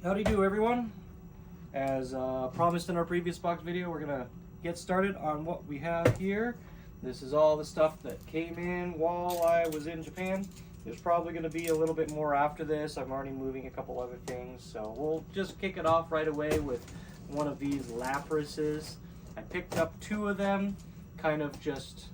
Howdy do, everyone. As promised in our previous box video, we're gonna get started on what we have here. This is all the stuff that came in while I was in Japan. There's probably gonna be a little bit more after this. I'm already moving a couple other things, so we'll just kick it off right away with one of these Laprases. I picked up 2 of them, kind of just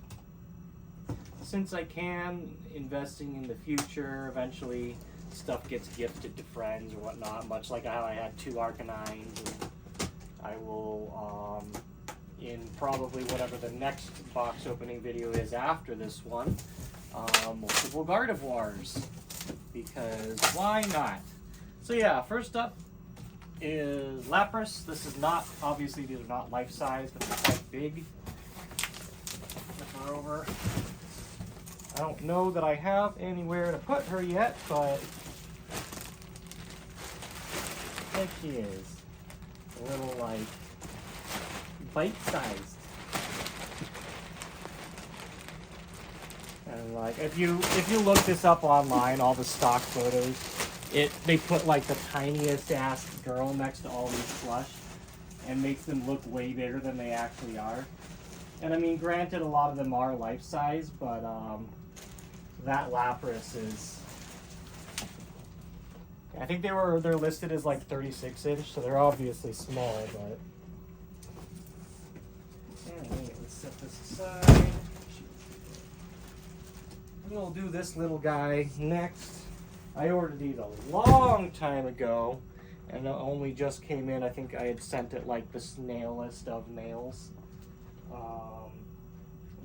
since I can, investing in the future. Eventually stuff gets gifted to friends or whatnot, much like how I had 2 Arcanines, and I will, in probably whatever the next box opening video is after this one, multiple Gardevoirs, because why not? So yeah, first up is Lapras. This is not, obviously these are not life-size, but they're quite big. Flip her over. I don't know that I have anywhere to put her yet, but there she is. A little, like, bite-sized. And like, if you look this up online, all the stock photos, they put like the tiniest ass girl next to all these slush and makes them look way bigger than they actually are. And I mean, granted, a lot of them are life-size, but that Lapras is, I think they're listed as like 36-inch, so they're obviously small, but anyway, let's set this aside. We'll do this little guy next. I ordered these a long time ago, and it only just came in. I think I had sent it like the snailest of mails.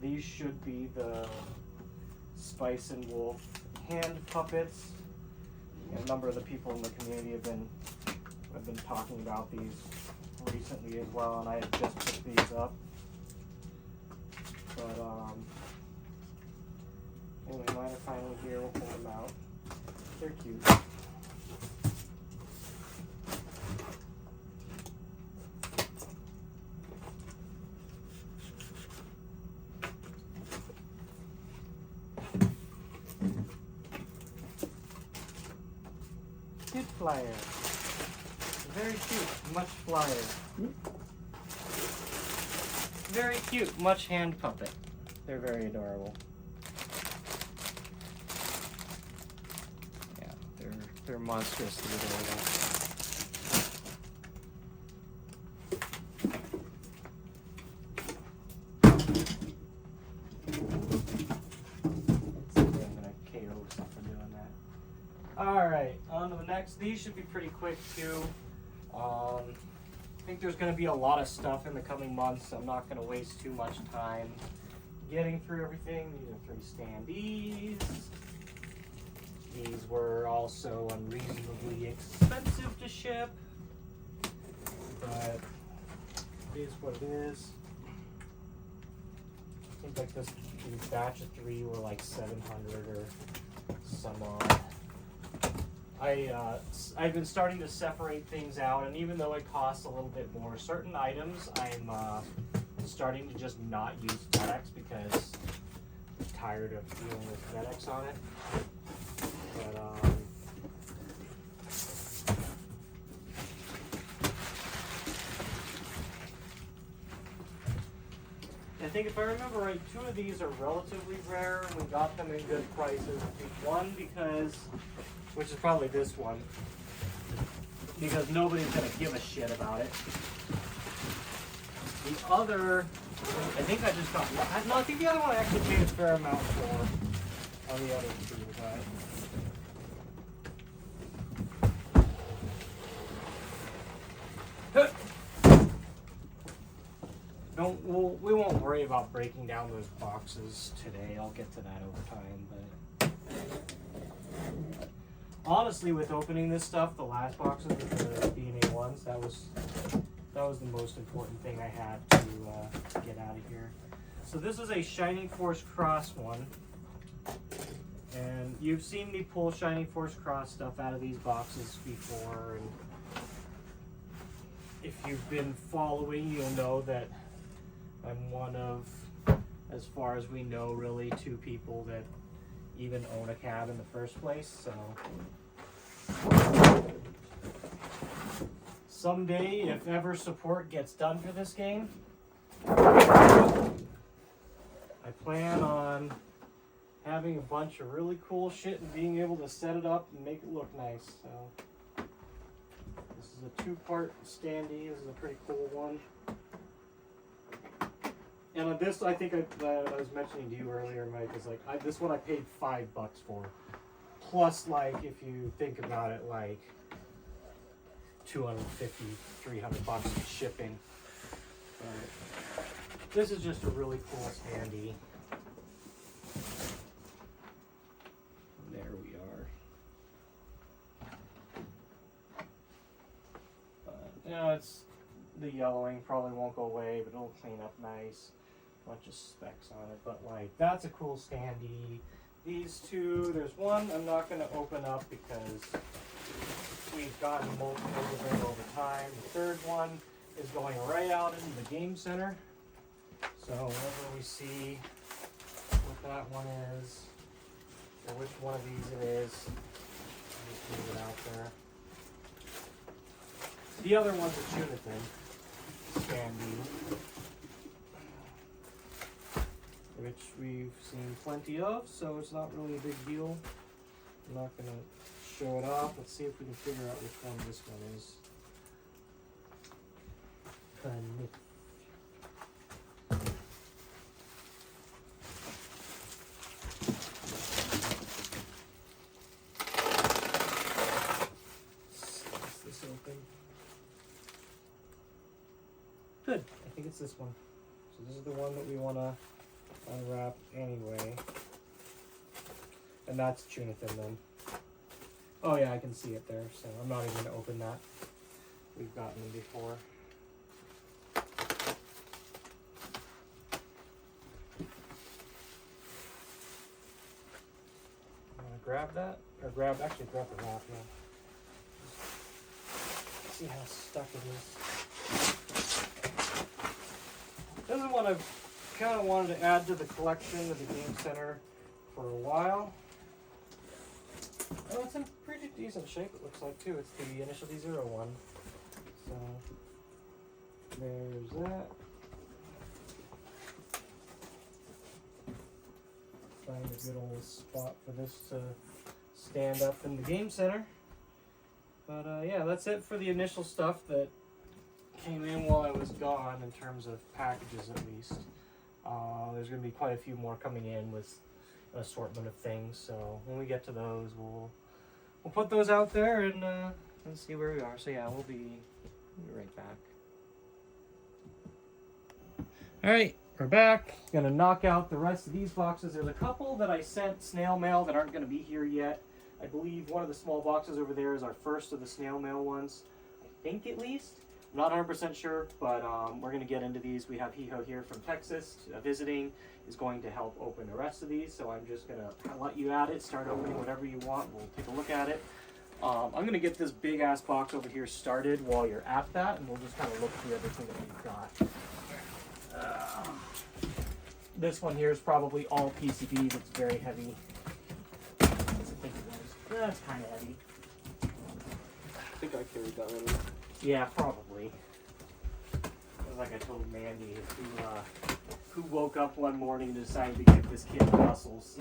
These should be the Spice and Wolf hand puppets. A number of the people in the community have been talking about these recently as well, and I had just picked these up. But anyway, mine are finally here. We'll pull them out. They're cute. Cute flyer. Very cute, much flyer. Very cute, much hand puppet. They're very adorable. Yeah, they're monstrously adorable. Alright, on to the next. These should be pretty quick too. I think there's going to be a lot of stuff in the coming months. I'm not going to waste too much time getting through everything. These are 3 standees. These were also unreasonably expensive to ship, but it is what it is. I think like this batch of 3 were like 700 or some odd. I've been starting to separate things out, and even though it costs a little bit more, certain items I'm starting to just not use FedEx because I'm tired of dealing with FedEx on it. But I think if I remember right, 2 of these are relatively rare. We got them in good prices. One because, which is probably this one, because nobody's gonna give a shit about it. The other, I think I just got, no, I think the other one I actually paid a fair amount for on the other 2, but we won't worry about breaking down those boxes today. I'll get to that over time, but honestly, with opening this stuff, the last boxes with the DNA ones, that was the most important thing I had to get out of here. So this is a Shining Force Cross one, and you've seen me pull Shining Force Cross stuff out of these boxes before, and if you've been following, you'll know that I'm one of, as far as we know, really 2 people that even own a cab in the first place, so someday, if ever support gets done for this game, I plan on having a bunch of really cool shit and being able to set it up and make it look nice. So this is a 2-part standee. This is a pretty cool one. And on this, I think I was mentioning to you earlier, Mike, is like this one I paid $5 for. Plus, like, if you think about it, like $250, $300 in shipping. This is just a really cool standee. There we are. You know, it's the yellowing probably won't go away, but it'll clean up nice. Bunch of specs on it, but like that's a cool standee. These two, there's one I'm not going to open up because we've gotten multiple of them over time. The third one is going right out into the game center. So whenever we see what that one is, or which one of these it is, I'll just leave it out there. The other one's a Junathan standee, which we've seen plenty of, so it's not really a big deal. I'm not going to show it off. Let's see if we can figure out which one this one is. Is this open? Good. I think it's this one. So this is the one that we want to unwrap anyway. And that's Junathan then. Oh yeah, I can see it there, so I'm not even going to open that. We've gotten them before. I'm going to grab that, or actually grab the wrap, yeah. See how stuck it is. This is one I've kind of wanted to add to the collection of the game center for a while. Oh, it's in pretty decent shape, it looks like, too. It's the Initial D0 one. So, there's that. Find a good old spot for this to stand up in the game center. But, yeah, that's it for the initial stuff that came in while I was gone in terms of packages, at least. There's going to be quite a few more coming in with an assortment of things, so when we get to those, we'll put those out there and see where we are. So yeah, we'll be right back. All right, we're back. Gonna knock out the rest of these boxes. There's a couple that I sent snail mail that aren't going to be here yet. I believe one of the small boxes over there is our first of the snail mail ones. I think, at least. I'm not 100% sure, but we're going to get into these. We have Hiho here from Texas visiting, is going to help open the rest of these, so I'm just going to let you at it, start opening whatever you want. We'll take a look at it. I'm going to get this big-ass box over here started while you're at that, and we'll just kind of look through everything that we've got. This one here is probably all PCBs. It's very heavy. I think it was. That's kind of heavy. I think I carried that one. Yeah, probably. Like I told Mandy, who woke up one morning and decided to give this kid muscles.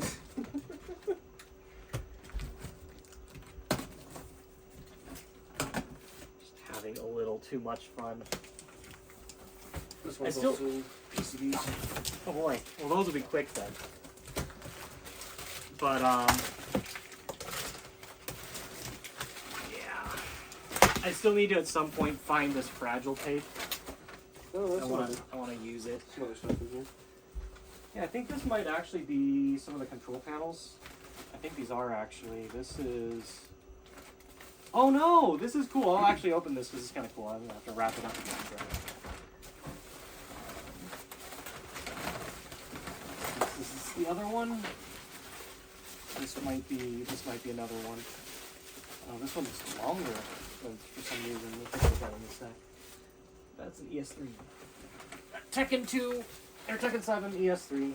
Just having a little too much fun. This one's also PCBs. Oh boy. Well, those will be quick then. But, I still need to at some point find this fragile tape. Oh, that's I want to use it. some other stuff in here. Yeah, I think this might actually be some of the control panels. I think these are actually. This is. Oh no! This is cool. I'll actually open this because it's kind of cool. I'm gonna have to wrap it up again. This is the other one. This might be another one. Oh, this one's longer. For some reason, we'll take a look at it in a sec. That's an ES3. Tekken 2, or Tekken 7, ES3.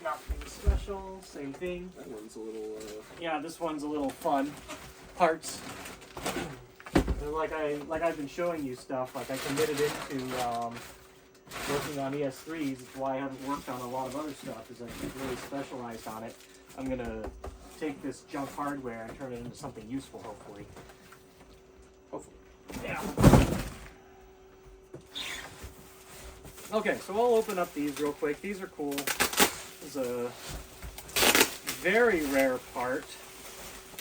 Nothing special, same thing. That one's a little, Yeah, this one's a little fun. Parts. like I've been showing you stuff. Like I committed into working on ES3s. It's why I haven't worked on a lot of other stuff. Is I've really specialized on it. I'm gonna take this junk hardware and turn it into something useful, hopefully. Hopefully. Yeah. Okay, so I'll open up these real quick. These are cool. This is a very rare part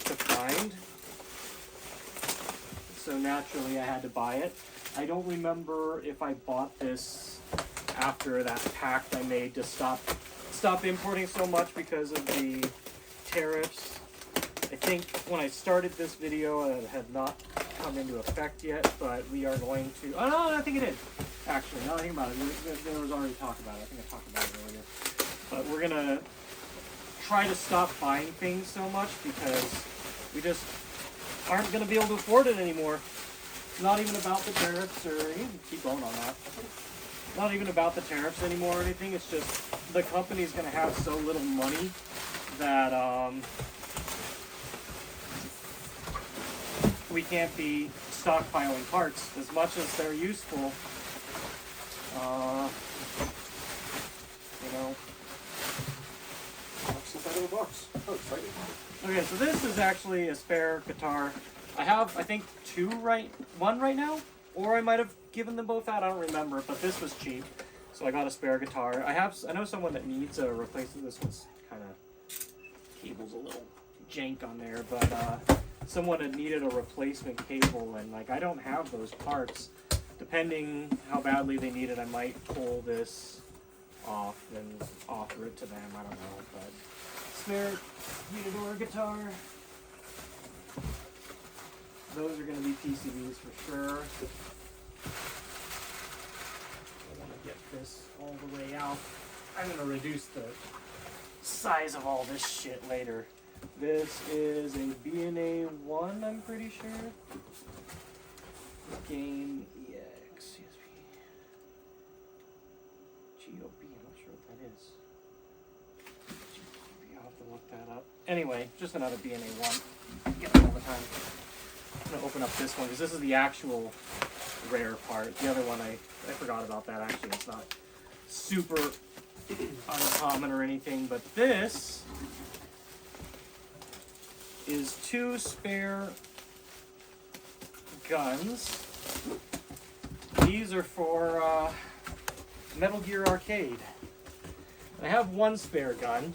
to find. So naturally I had to buy it. I don't remember if I bought this after that pact I made to stop importing so much because of the tariffs. I think when I started this video it had not come into effect yet, but we are going to... Oh no, I think it did. Actually, now I think about it, there was already talk about it. I think I talked about it earlier. But we're gonna try to stop buying things so much because we just aren't gonna be able to afford it anymore. It's not even about the tariffs, or you can keep going on that. Not even about the tariffs anymore or anything. It's just the company's gonna have so little money that we can't be stockpiling parts as much as they're useful. You know. Box inside of a box. Oh, exciting. Okay, so this is actually a spare guitar. I have, I think, one right now, or I might have given them both out. I don't remember, but this was cheap, so I got a spare guitar. I know someone that needs a replacement. This one's kind of cable's a little jank on there, but someone had needed a replacement cable, and like I don't have those parts. Depending how badly they need it, I might pull this off and offer it to them. I don't know, but spare Unidor guitar. Those are going to be PCBs for sure. I want to get this all the way out. I'm going to reduce the size of all this shit later. This is a B&A 1, I'm pretty sure. Game EX CSP. GOB, I'm not sure what that is. GOB, I'll have to look that up. Anyway, just another B&A 1. Get them all the time. I'm going to open up this one because this is the actual rare part. The other one, I forgot about that actually. It's not super uncommon or anything, but this is 2 spare guns. These are for Metal Gear Arcade. I have 1 spare gun.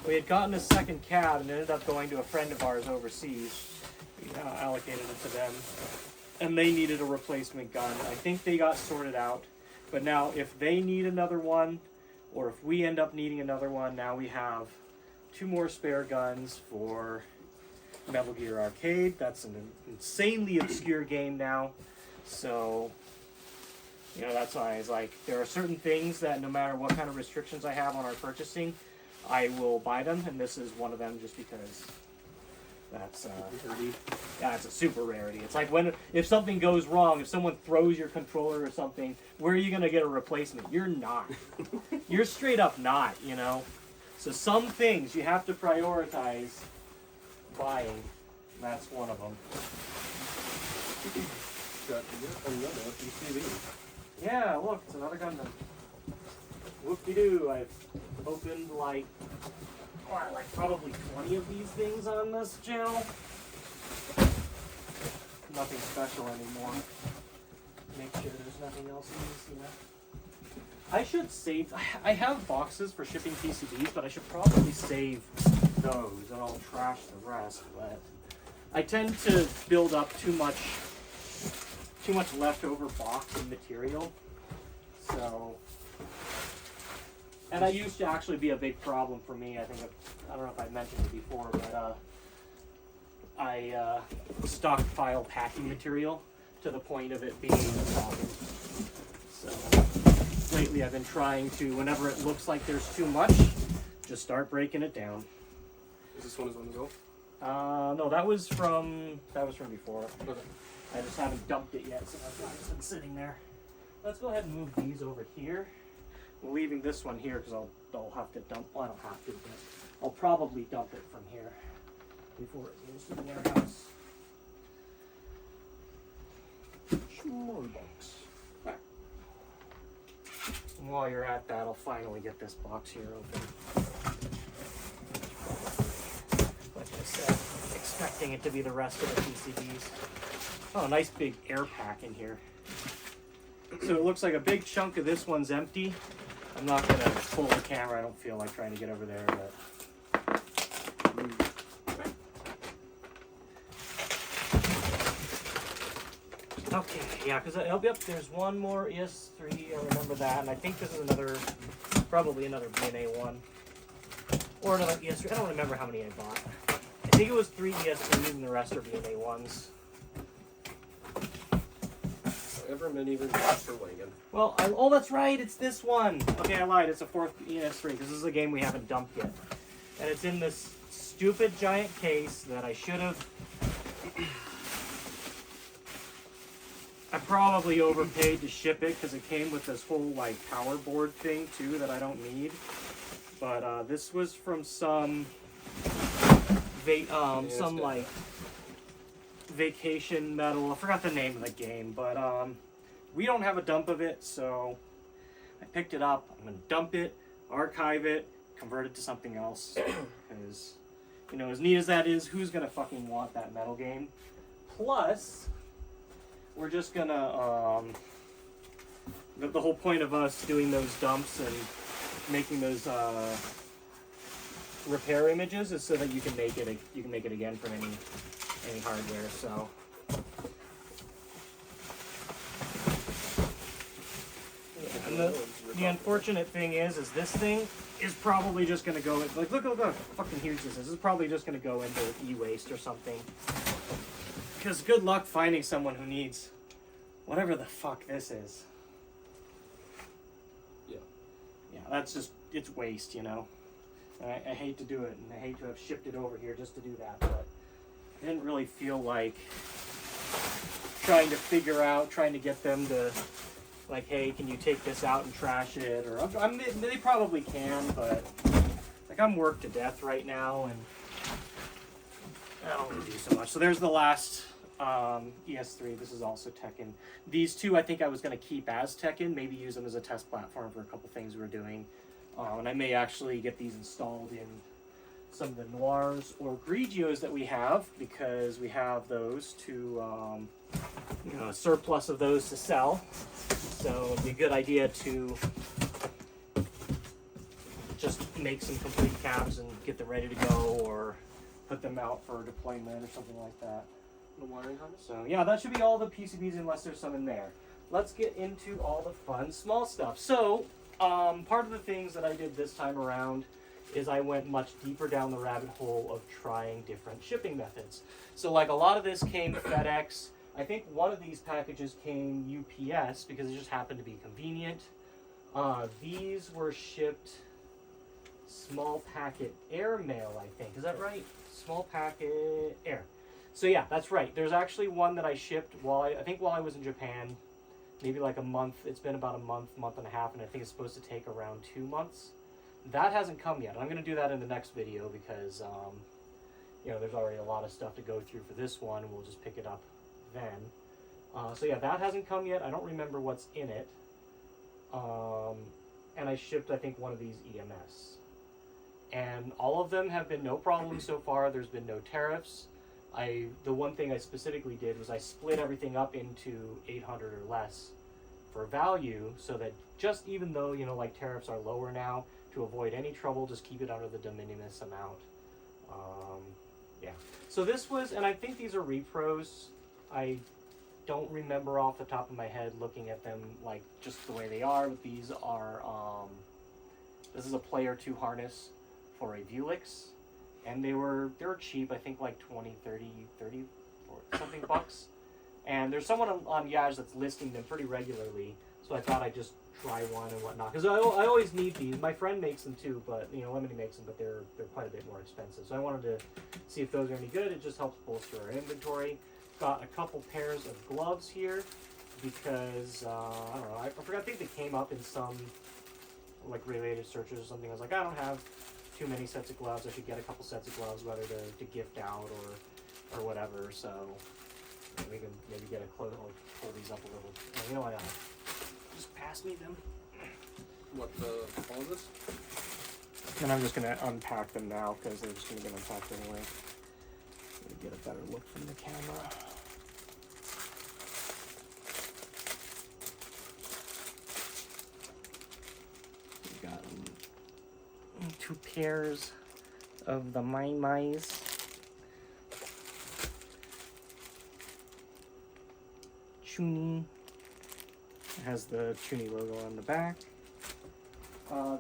We had gotten a second cab and ended up going to a friend of ours overseas. We allocated it to them. And they needed a replacement gun. I think they got sorted out. But now if they need another one, or if we end up needing another one, now we have 2 more spare guns for Metal Gear Arcade. That's an insanely obscure game now. So, you know, that's why it's like, there are certain things that no matter what kind of restrictions I have on our purchasing, I will buy them, and this is one of them just because that's it's a super rarity. It's like if something goes wrong, if someone throws your controller or something, where are you gonna get a replacement? You're not. You're straight up not, you know? So some things you have to prioritize buying. That's one of them. Got another PCB. Yeah, look, it's another Gundam. Whoop-de-doo, I've opened like probably 20 of these things on this channel. Nothing special anymore. Make sure there's nothing else in this, you know. I should save, I have boxes for shipping PCBs, but I should probably save those and I'll trash the rest, but I tend to build up too much leftover box and material, so, and that used to actually be a big problem for me. I don't know if I mentioned it before, but I stockpile packing material to the point of it being a problem. So lately I've been trying to, whenever it looks like there's too much, just start breaking it down. Is this one as go? No, that was from before. Okay. I just haven't dumped it yet, so that's why it's been sitting there. Let's go ahead and move these over here. We're leaving this one here because I'll have to dump. Well, I don't have to, but I'll probably dump it from here before it goes to the warehouse. box. And while you're at that, I'll finally get this box here open. Like I said, expecting it to be the rest of the PCBs. Oh, nice big air pack in here. So it looks like a big chunk of this one's empty. I'm not gonna pull the camera. I don't feel like trying to get over there, but. Okay, yeah, because yep, there's one more ES3. I remember that, and I think this is another, probably another BNA one, or another ES3. I don't remember how many I bought. I think it was 3 ES3s, and the rest are BNA ones. However many there's for wagon. Well, oh, that's right, it's this one. Okay, I lied. It's a 4th ES3 because this is a game we haven't dumped yet, and it's in this stupid giant case that I should have. I probably overpaid to ship it because it came with this whole like power board thing too that I don't need. But this was from some like vacation metal. I forgot the name of the game, but we don't have a dump of it, so I picked it up. I'm gonna dump it, archive it, convert it to something else. Because you know, as neat as that is, who's gonna fucking want that metal game? Plus. We're just gonna, the whole point of us doing those dumps and making those repair images is so that you can make it again from any hardware. So. Yeah, and the unfortunate thing is this thing is probably just gonna go like look how fucking huge this is. This is probably just gonna go into e-waste or something. Because good luck finding someone who needs whatever the fuck this is. Yeah. Yeah, that's just, it's waste, you know. I hate to do it, and I hate to have shipped it over here just to do that, but I didn't really feel like trying to get them to, like, hey, can you take this out and trash it? Or, they probably can, but, like, I'm worked to death right now, and I don't really do so much. So there's the last ES3. This is also Tekken. These two I think I was going to keep as Tekken, maybe use them as a test platform for a couple things we're doing. And I may actually get these installed in some of the Noirs or Grigios that we have, because we have those to, you know, a surplus of those to sell. So it'd be a good idea to just make some complete cabs and get them ready to go, or put them out for deployment or something like that. The wiring harness? So yeah, that should be all the PCBs unless there's some in there. Let's get into all the fun small stuff. So part of the things that I did this time around is I went much deeper down the rabbit hole of trying different shipping methods. So like a lot of this came FedEx. I think one of these packages came UPS because it just happened to be convenient. These were shipped small packet air mail, I think. Is that right? Small packet air. So yeah, that's right. There's actually one that I shipped while I was in Japan, maybe like a month. It's been about a month and a half, and I think it's supposed to take around 2 months. That hasn't come yet. I'm going to do that in the next video because, you know, there's already a lot of stuff to go through for this one, and we'll just pick it up then. So yeah, that hasn't come yet. I don't remember what's in it. And I shipped, I think, one of these EMS. And all of them have been no problem so far. There's been no tariffs. The one thing I specifically did was I split everything up into 800 or less for value, so that just even though, you know, like tariffs are lower now, to avoid any trouble, just keep it under the de minimis amount. Yeah. So this was, and I think these are repros. I don't remember off the top of my head looking at them like just the way they are, but these are, this is a Player 2 harness for a Vulix. And they were cheap, I think like 20, 30 or something bucks. And there's someone on Yaj that's listing them pretty regularly, so I thought I'd just try one and whatnot. Because I always need these. My friend makes them too, but, you know, Lemony makes them, but they're quite a bit more expensive. So I wanted to see if those are any good. It just helps bolster our inventory. Got a couple pairs of gloves here because, I don't know, I forgot, I think they came up in some, like, related searches or something. I was like, I don't have too many sets of gloves. I should get a couple sets of gloves, whether to gift out or whatever. So We can maybe get a close. I'll pull these up a little. Oh, you know what? Just pass me them. What, all of this? And I'm just gonna unpack them now because they're just gonna get unpacked anyway. Let me get a better look from the camera. We got 2 pairs of the mice. Chuni. It has the Chuni logo on the back.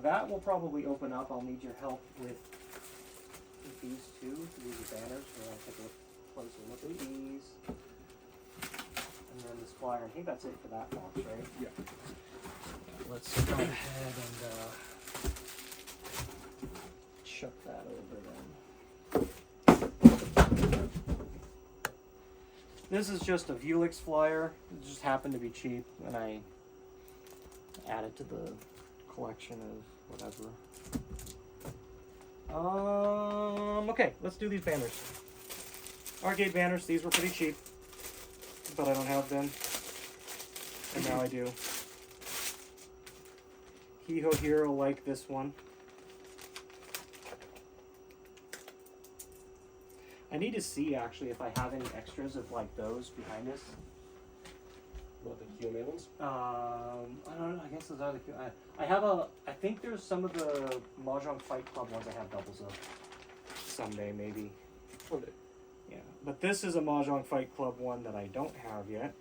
That will probably open up. I'll need your help with these two. These are banners. We're going to take a closer look at these. And then this flyer. I think that's it for that box, right? Yeah. Let's go ahead and chuck that over then. This is just a Vuelix flyer. It just happened to be cheap, and I added to the collection of whatever. Okay, let's do these banners. Arcade banners, these were pretty cheap, but I don't have them, and now I do. Hiho here will like this one. I need to see actually if I have any extras of like those behind us. What, the QMA ones? I don't know. I guess those are the. I have a. I think there's some of the Mahjong Fight Club ones I have doubles of. Someday maybe. One day. Yeah, but this is a Mahjong Fight Club one that I don't have yet.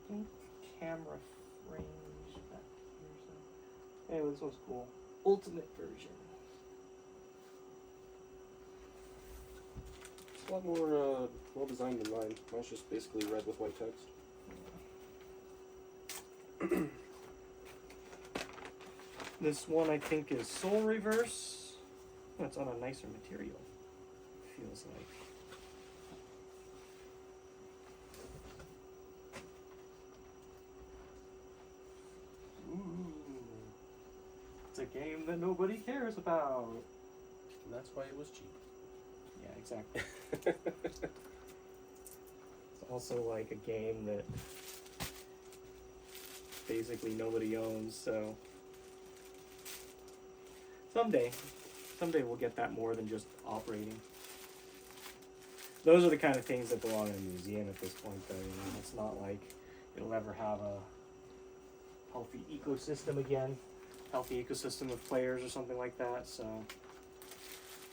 I think camera frames back here. So. Anyway, this one's cool. Ultimate version. It's a lot more well designed than mine. Mine's just basically red with white text. This one I think is Soul Reverse. Oh, it's on a nicer material. Feels like. Ooh. It's a game that nobody cares about. And that's why it was cheap. Yeah, exactly. It's also like a game that basically nobody owns, so someday we'll get that more than just operating. Those are the kind of things that belong in a museum at this point, though. You know, it's not like it'll ever have a healthy ecosystem again, healthy ecosystem of players or something like that. So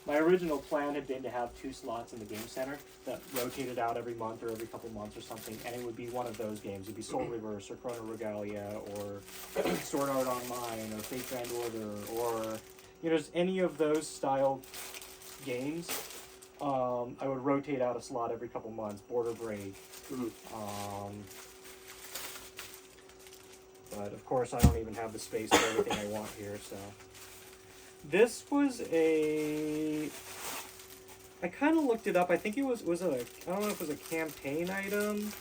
my original plan had been to have 2 slots in the game center that rotated out every month or every couple months or something, and it would be one of those games. It'd be Soul Reverse or Chrono Regalia or Sword Art Online or Fate Grand Order or, you know, just any of those style games. I would rotate out a slot every couple months. Border Break. But of course I don't even have the space for everything I want here, so. This was a... I kind of looked it up. I think it was a... I don't know if it was a campaign item.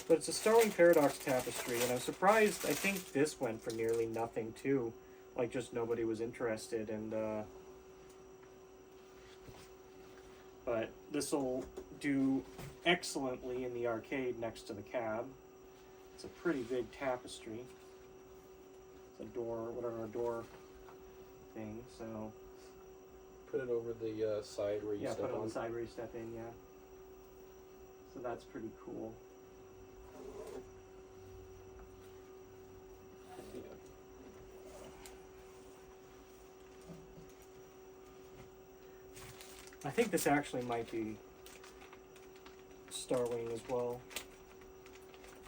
But it's a Starling Paradox tapestry, and I'm surprised. I think this went for nearly nothing, too. Like, just nobody was interested, and, but this will do excellently in the arcade next to the cab. It's a pretty big tapestry. It's a door, whatever, a door thing, so... Put it over the side where you step on. Yeah, put it on the side where you step in, yeah. So that's pretty cool. I think this actually might be Starwing as well,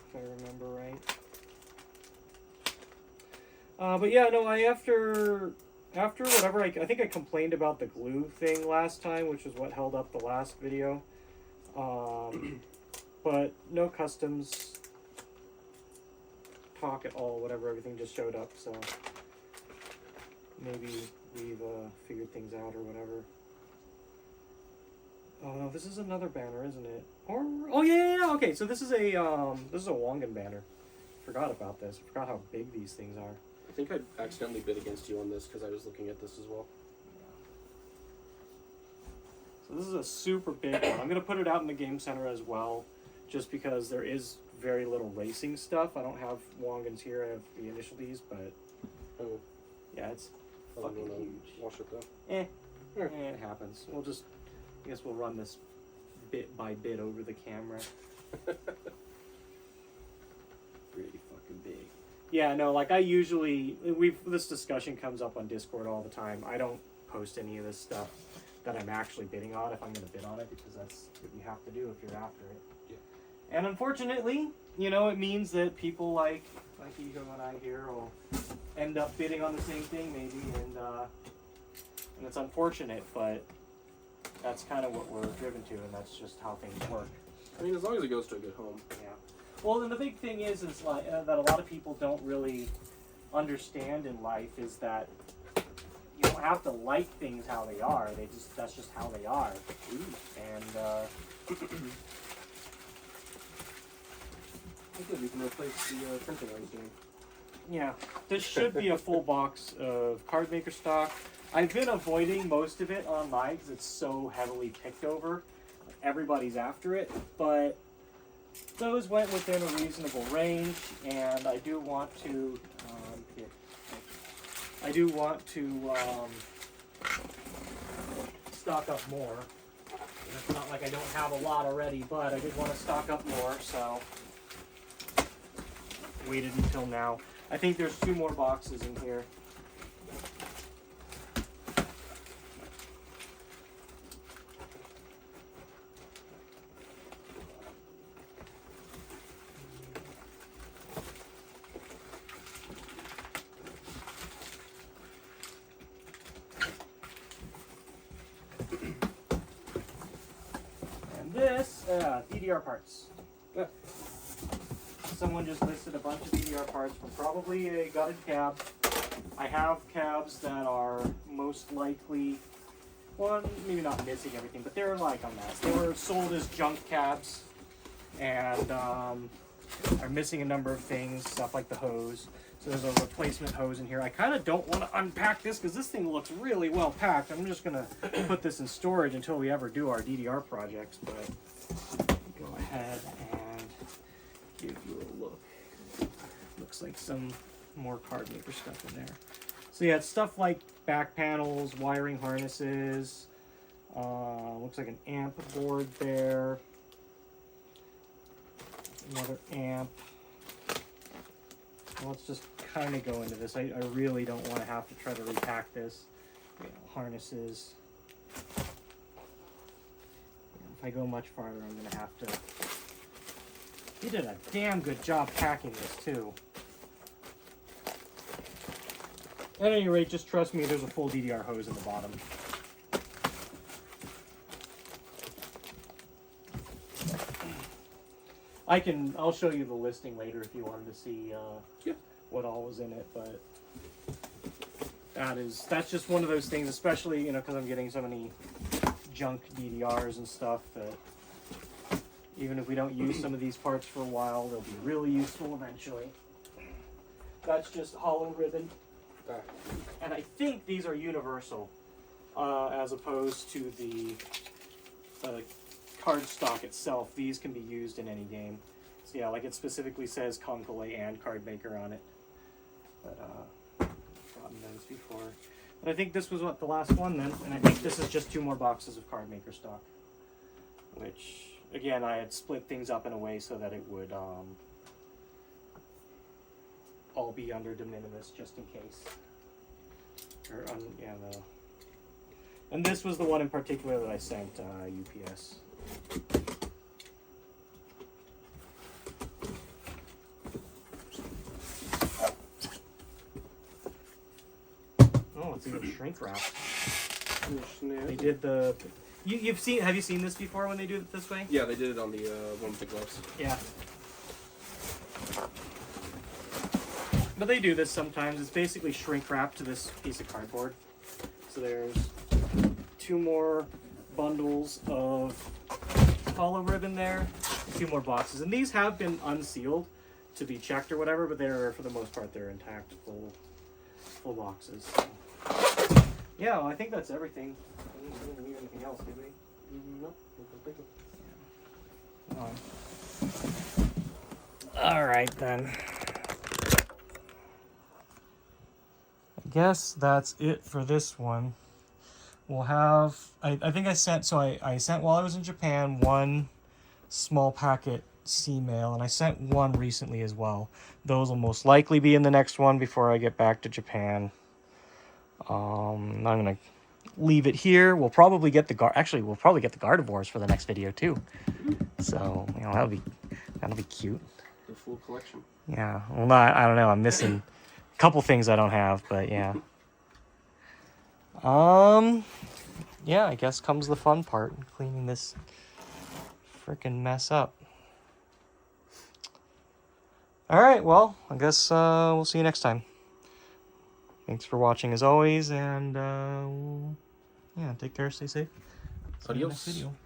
if I remember right. But yeah, no, after whatever, I think I complained about the glue thing last time, which is what held up the last video. But no customs talk at all, whatever, everything just showed up, so maybe we've figured things out or whatever. Oh no, this is another banner, isn't it? Or oh yeah, okay. So this is a Wongan banner forgot about this. I forgot how big these things are. I think I accidentally bid against you on this because I was looking at this as well. So this is a super big one. I'm going to put it out in the game center as well, just because there is very little racing stuff. I don't have Wongans here. I have the initial Ds, but Oh, yeah, it's I'm fucking gonna huge. wash it though. It happens. I guess we'll run this bit by bit over the camera. Pretty fucking big. Yeah, no, like I usually, this discussion comes up on Discord all the time. I don't post any of this stuff that I'm actually bidding on if I'm going to bid on it, because that's what you have to do if you're after it. Yeah. And unfortunately, you know, it means that people like Ego and I here will end up bidding on the same thing maybe, and it's unfortunate, but that's kind of what we're driven to, and that's just how things work. I mean, as long as it goes to a good home. Yeah. Well, and the big thing is like that a lot of people don't really understand in life is that you don't have to like things how they are. That's just how they are. And Good, we can replace the printing I was doing. yeah, this should be a full box of card maker stock. I've been avoiding most of it online because it's so heavily picked over. Everybody's after it, but those went within a reasonable range, and I do want to stock up more. It's not like I don't have a lot already, but I did want to stock up more, so waited until now. I think there's 2 more boxes in here. This, DDR parts. Someone just listed a bunch of DDR parts from probably a gutted cab. I have cabs that are most likely, well, maybe not missing everything, but they're like a mess. They were sold as junk cabs, and are missing a number of things, stuff like the hose. So there's a replacement hose in here. I kind of don't want to unpack this because this thing looks really well packed. I'm just going to put this in storage until we ever do our DDR projects, but go ahead and give you a look. Looks like some more card maker stuff in there. So yeah, it's stuff like back panels, wiring harnesses, looks like an amp board there, another amp. Let's just kind of go into this. I really don't want to have to try to repack this. You know, harnesses. If I go much farther, I'm going to have to... He did a damn good job packing this, too. At any rate, just trust me, there's a full DDR hose in the bottom. I'll show you the listing later if you wanted to see what all was in it, but that's just one of those things, especially, you know, because I'm getting so many junk DDRs and stuff, that even if we don't use some of these parts for a while, they'll be really useful eventually. That's just hollow ribbon, and I think these are universal, as opposed to the card stock itself. These can be used in any game. So yeah, like it specifically says Concolay and card maker on it. But gotten those before. But I think this was the last one then, and I think this is just 2 more boxes of card maker stock. Which again, I had split things up in a way so that it would all be under de minimis just in case. And this was the one in particular that I sent UPS. Oh, it's even shrink wrap. They did the. Have you seen this before when they do it this way? Yeah, they did it on the one with the gloves. Yeah. But they do this sometimes. It's basically shrink wrap to this piece of cardboard. So there's 2 more bundles of hollow ribbon there, 2 more boxes. And these have been unsealed. to be checked or whatever, but they're, for the most part, they're intact, full boxes. So. Yeah, well, I think that's everything. We didn't leave anything else, did we? No, I don't think so. All right, then. I guess that's it for this one. We'll have, I think I sent while I was in Japan one small packet sea mail, and I sent one recently as well. Those will most likely be in the next one before I get back to Japan. I'm gonna leave it here. We'll probably get the we'll probably get the Gardevoirs for the next video too. So, you know, that'll be cute. The full collection. Yeah. Well, I don't know. I'm missing a couple things I don't have, but yeah. Yeah, I guess comes the fun part, cleaning this freaking mess up. All right, well, I guess we'll see you next time. Thanks for watching as always, and yeah, take care, stay safe. See you in the next Adios. video.